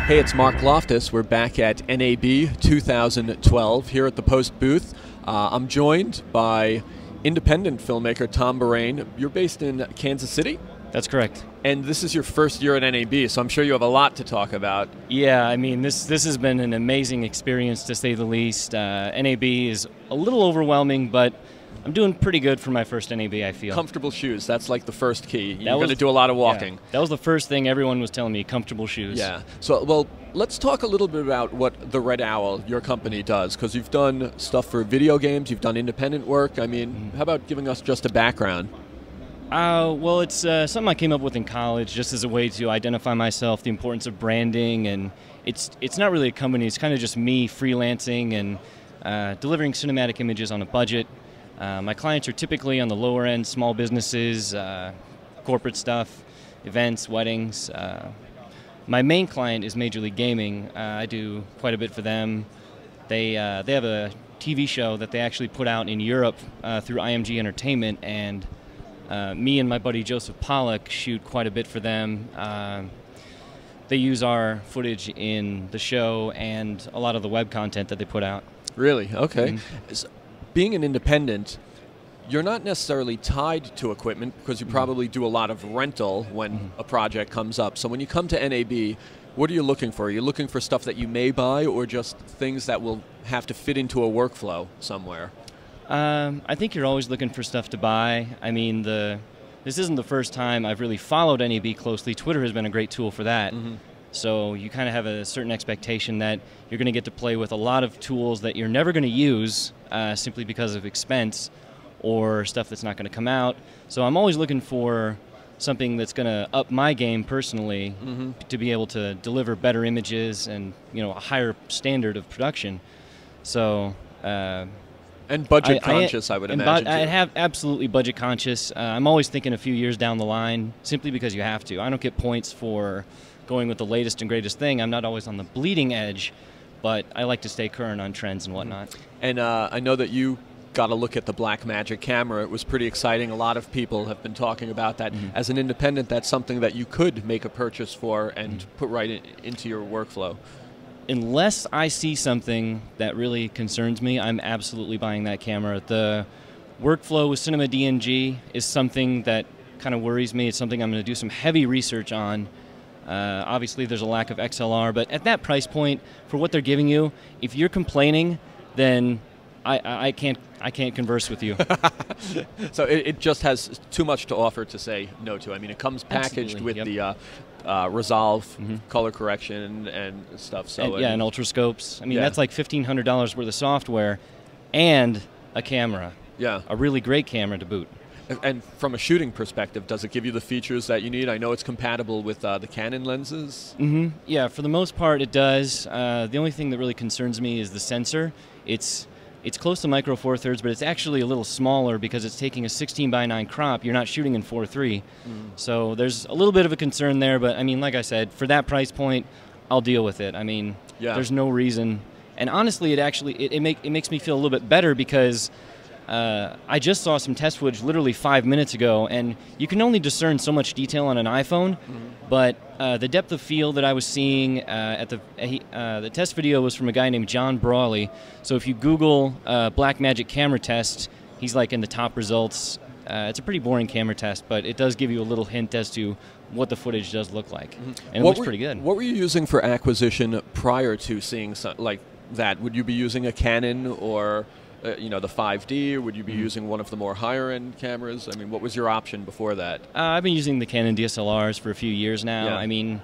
Hey, it's Mark Loftus. We're back at NAB 2012 here at the Post booth. I'm joined by independent filmmaker Tom Baurain. You're based in Kansas City? That's correct. And this is your first year at NAB, so I'm sure you have a lot to talk about. Yeah, I mean, this has been an amazing experience, to say the least. NAB is a little overwhelming, but I'm doing pretty good for my first NAB, I feel. Comfortable shoes, that's like the first key. You're going to do a lot of walking. Yeah, that was the first thing everyone was telling me, comfortable shoes. Yeah. So, well, let's talk a little bit about what the Red Owl, your company, does, because you've done stuff for video games, you've done independent work. I mean, how about giving us just a background? Well, it's something I came up with in college just as a way to identify myself, the importance of branding, and it's not really a company, it's kind of just me freelancing and delivering cinematic images on a budget. My clients are typically on the lower end, small businesses, corporate stuff, events, weddings. My main client is Major League Gaming. I do quite a bit for them. They have a TV show that they actually put out in Europe through IMG Entertainment, and me and my buddy Joseph Pollack shoot quite a bit for them. They use our footage in the show and a lot of the web content that they put out. Really? Okay. Mm-hmm. Being an independent, you're not necessarily tied to equipment because you probably do a lot of rental when a project comes up. So when you come to NAB, what are you looking for? Are you looking for stuff that you may buy or just things that will have to fit into a workflow somewhere? I think you're always looking for stuff to buy. I mean, this isn't the first time I've really followed NAB closely. Twitter has been a great tool for that. So you kind of have a certain expectation that you're going to get to play with a lot of tools that you're never going to use simply because of expense or stuff that's not going to come out. So I'm always looking for something that's going to up my game personally to be able to deliver better images and, you know, a higher standard of production. So and budget conscious, I would imagine. I have absolutely budget conscious. I'm always thinking a few years down the line, simply because you have to. I don't get points for going with the latest and greatest thing. I'm not always on the bleeding edge, but I like to stay current on trends and whatnot. And I know that you got a look at the Blackmagic camera. It was pretty exciting. A lot of people have been talking about that. As an independent, that's something that you could make a purchase for and put right into your workflow. Unless I see something that really concerns me, I'm absolutely buying that camera. The workflow with Cinema DNG is something that kind of worries me. It's something I'm going to do some heavy research on. Obviously, there's a lack of XLR, but at that price point, for what they're giving you, if you're complaining, then I can't converse with you. So it just has too much to offer to say no to. I mean, it comes packaged with the Resolve color correction and stuff. So and ultrascopes. I mean, that's like $1,500 worth of software and a camera. Yeah, a really great camera to boot. And from a shooting perspective, does it give you the features that you need? I know it's compatible with the Canon lenses. Yeah, for the most part it does. The only thing that really concerns me is the sensor. It's close to micro four thirds, but it's actually a little smaller because it's taking a 16:9 crop. You're not shooting in 4:3. So there's a little bit of a concern there, but I mean, like I said, for that price point, I'll deal with it. I mean, there's no reason. And honestly, it makes me feel a little bit better because I just saw some test footage literally 5 minutes ago, and you can only discern so much detail on an iPhone, but the depth of field that I was seeing at the test video was from a guy named John Brawley. So if you Google Blackmagic camera test, he's like in the top results. It's a pretty boring camera test, but it does give you a little hint as to what the footage does look like, and it looks pretty good. What were you using for acquisition prior to seeing like that? Would you be using a Canon or you know, the 5D, or would you be using one of the more higher-end cameras? I mean, what was your option before that? I've been using the Canon DSLRs for a few years now. I mean,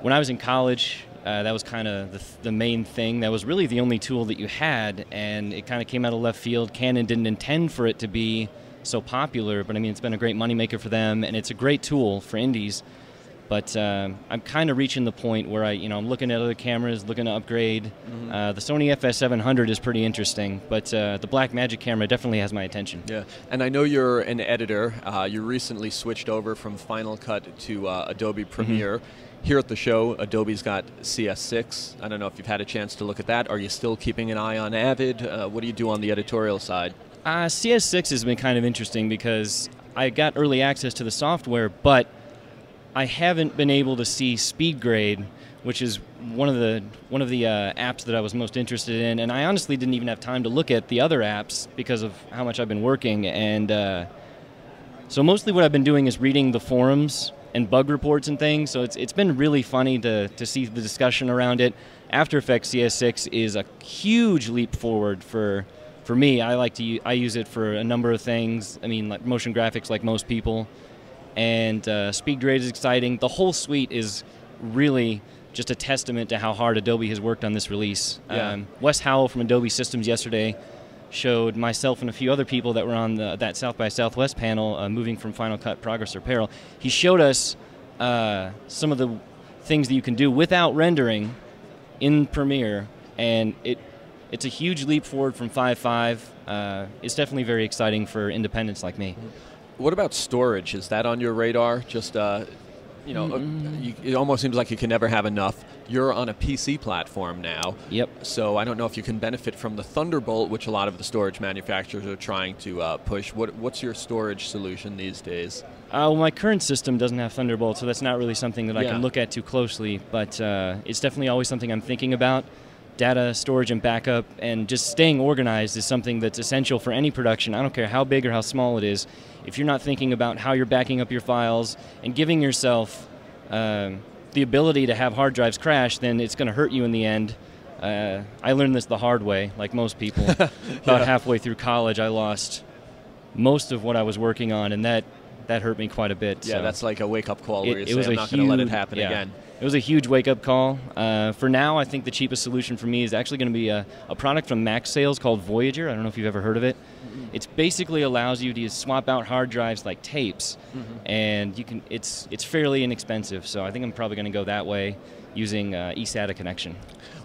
when I was in college, that was kind of the main thing. That was really the only tool that you had, and it kind of came out of left field. Canon didn't intend for it to be so popular, but I mean, it's been a great moneymaker for them, and it's a great tool for indies. But I'm kind of reaching the point where I'm looking at other cameras, looking to upgrade. The Sony FS700 is pretty interesting, but the Blackmagic camera definitely has my attention. Yeah, and I know you're an editor. You recently switched over from Final Cut to Adobe Premiere. Here at the show, Adobe's got CS6. I don't know if you've had a chance to look at that. Are you still keeping an eye on Avid? What do you do on the editorial side? CS6 has been kind of interesting because I got early access to the software, but I haven't been able to see SpeedGrade, which is one of the apps that I was most interested in, and I honestly didn't even have time to look at the other apps because of how much I've been working. And so mostly what I've been doing is reading the forums and bug reports and things. So it's been really funny to see the discussion around it. After Effects CS6 is a huge leap forward for me. I use it for a number of things. I mean, like motion graphics, like most people. And SpeedGrade is exciting. The whole suite is really just a testament to how hard Adobe has worked on this release. Yeah. Wes Howell from Adobe Systems yesterday showed myself and a few other people that were on that South by Southwest panel, moving from Final Cut Progress or Peril. He showed us some of the things that you can do without rendering in Premiere, and it's a huge leap forward from 5.5. It's definitely very exciting for independents like me. What about storage? Is that on your radar? Just it almost seems like you can never have enough. You're on a PC platform now. Yep. So I don't know if you can benefit from the Thunderbolt, which a lot of the storage manufacturers are trying to push. What's your storage solution these days? Well, my current system doesn't have Thunderbolt, so that's not really something that I can look at too closely, but it's definitely always something I'm thinking about. Data storage and backup, and just staying organized is something that's essential for any production. I don't care how big or how small it is. If you're not thinking about how you're backing up your files and giving yourself the ability to have hard drives crash, then it's going to hurt you in the end. I learned this the hard way, like most people. About halfway through college, I lost most of what I was working on, and that hurt me quite a bit. Yeah, so that's like a wake-up call where you say, I'm not going to let it happen again. It was a huge wake-up call. For now, I think the cheapest solution for me is actually going to be a product from Max Sales called Voyager. I don't know if you've ever heard of it. It basically allows you to swap out hard drives like tapes, and you can. It's fairly inexpensive, so I think I'm probably going to go that way using eSATA connection.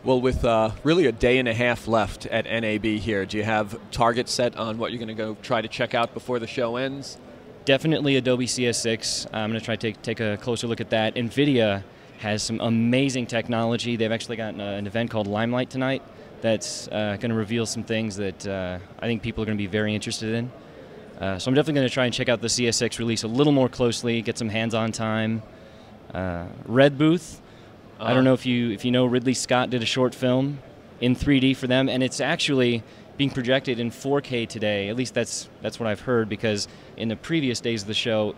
Well, with really a day and a half left at NAB here, do you have targets set on what you're going to go try to check out before the show ends? Definitely Adobe CS6. I'm going to try to take a closer look at that. NVIDIA has some amazing technology. They've actually got an event called Limelight tonight that's going to reveal some things that I think people are going to be very interested in. So I'm definitely going to try and check out the CS6 release a little more closely, get some hands-on time. Red Booth, I don't know if you know Ridley Scott did a short film in 3D for them, and it's actually being projected in 4K today. At least that's what I've heard, because in the previous days of the show,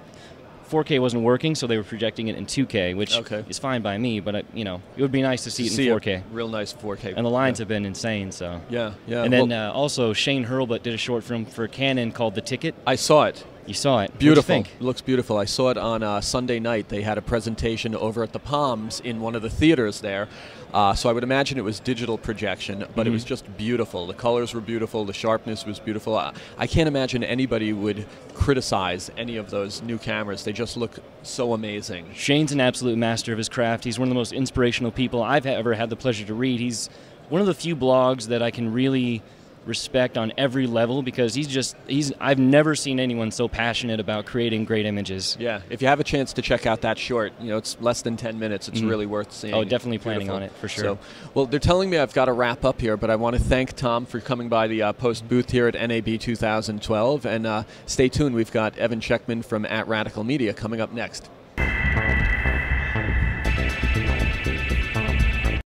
4K wasn't working, so they were projecting it in 2K, which is fine by me. But it would be nice to see it in 4K. Real nice 4K. And the lines have been insane. So yeah. And then also Shane Hurlbut did a short film for Canon called The Ticket. I saw it. You saw it. Beautiful. What'd you think? It looks beautiful. I saw it on Sunday night. They had a presentation over at the Palms in one of the theaters there. So I would imagine it was digital projection, but it was just beautiful. The colors were beautiful. The sharpness was beautiful. I can't imagine anybody would criticize any of those new cameras. They just look so amazing. Shane's an absolute master of his craft. He's one of the most inspirational people I've ever had the pleasure to read. He's one of the few blogs that I can really respect on every level, because I've never seen anyone so passionate about creating great images. Yeah, if you have a chance to check out that short, it's less than 10 minutes. It's really worth seeing. Oh, definitely planning on it, for sure. So, well, they're telling me I've got to wrap up here, but I want to thank Tom for coming by the Post booth here at NAB 2012, and stay tuned. We've got Evan Checkman from @Radical Media coming up next.